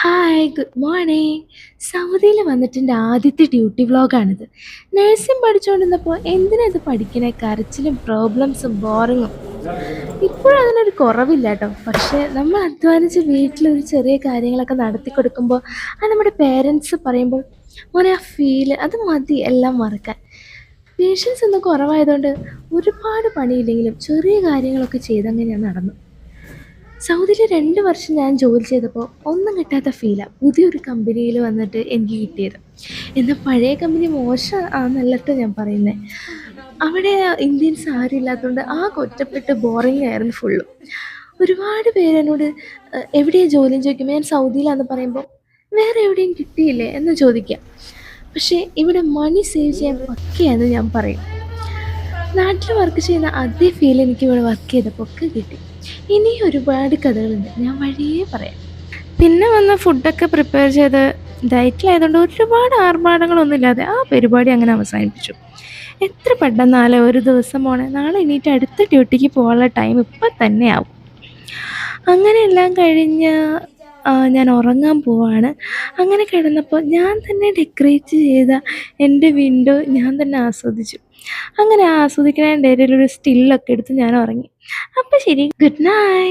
Hi, good morning. സൗദിയിൽ വന്നിട്ട് എൻ്റെ ആദ്യത്തെ ഡ്യൂട്ടി വ്ലോഗാണിത്. നഴ്സിംഗ് പഠിച്ചുകൊണ്ടിരുന്നപ്പോൾ എന്തിനാ ഇത് പഠിക്കണേ, കരച്ചിലും പ്രോബ്ലംസും ബോറിങ്ങും. ഇപ്പോഴും അതിനൊരു കുറവില്ല കേട്ടോ. പക്ഷേ നമ്മൾ അധ്വാനിച്ച് വീട്ടിലൊരു ചെറിയ കാര്യങ്ങളൊക്കെ നടത്തി കൊടുക്കുമ്പോൾ അത് നമ്മുടെ പേരൻസ് പറയുമ്പോൾ മോനെ ആ ഫീല് അത് മതി എല്ലാം മറക്കാൻ. പേഷ്യൻസ് ഒന്നും കുറവായതുകൊണ്ട് ഒരുപാട് പണിയില്ലെങ്കിലും ചെറിയ കാര്യങ്ങളൊക്കെ ചെയ്തങ്ങ് ഞാൻ നടന്നു. സൗദിയിൽ 2 വർഷം ഞാൻ ജോലി ചെയ്തപ്പോൾ ഒന്നും കിട്ടാത്ത ഫീലാണ് പുതിയൊരു കമ്പനിയിൽ വന്നിട്ട് എനിക്ക് കിട്ടിയത്. എന്നാൽ പഴയ കമ്പനി മോശം ആണെന്നല്ലട്ടോ ഞാൻ പറയുന്നത്. അവിടെ ഇന്ത്യൻസ് ആരും ഇല്ലാത്തതുകൊണ്ട് ആകെ ഒറ്റപ്പെട്ട് ബോറിംഗ് ആയിരുന്നു ഫുള്ളും. ഒരുപാട് പേരെന്നോട് എവിടെയാണ് ജോലിയെന്ന് ചോദിക്കുമ്പോൾ ഞാൻ സൗദിയിലാണെന്ന് പറയുമ്പോൾ വേറെ എവിടെയും കിട്ടിയില്ലേ എന്ന് ചോദിക്കുക. പക്ഷേ ഇവിടെ മണി സേവ് ചെയ്യാൻ പക്കയാണെന്ന് ഞാൻ പറയും. നാട്ടിൽ വർക്ക് ചെയ്യുന്ന അതേ ഫീൽ എനിക്ക് ഇവിടെ വർക്ക് ചെയ്തപ്പോൾ ഒക്കെ കിട്ടി. ഇനിയും ഒരുപാട് കഥകളുണ്ട്, ഞാൻ വഴിയേ പറയാം. പിന്നെ വന്ന ഫുഡൊക്കെ പ്രിപ്പയർ ചെയ്ത് ഡയറ്റിലായതുകൊണ്ട് ഒരുപാട് ആർഭാടങ്ങളൊന്നും ഇല്ലാതെ ആ പരിപാടി അങ്ങനെ അവസാനിപ്പിച്ചു. എത്ര പെട്ടെന്നാലേ ഒരു ദിവസം പോണേ. നാളെ എണീറ്റ് അടുത്ത ഡ്യൂട്ടിക്ക് പോകാനുള്ള ടൈം ഇപ്പം തന്നെ ആവും. അങ്ങനെ എല്ലാം കഴിഞ്ഞ് ഞാൻ ഉറങ്ങാൻ പോവാണ്. അങ്ങനെ കിടന്നപ്പോൾ ഞാൻ തന്നെ ഡെക്കറേറ്റ് ചെയ്ത എൻ്റെ വിൻഡോ ഞാൻ തന്നെ ആസ്വദിച്ചു. അങ്ങനെ ആസ്വദിക്കണതിൻ്റെ ഇടയിൽ ഒരു സ്റ്റില്ലൊക്കെ എടുത്ത് ഞാൻ ഉറങ്ങി. അപ്പം ശരി, ഗുഡ് നൈറ്റ്.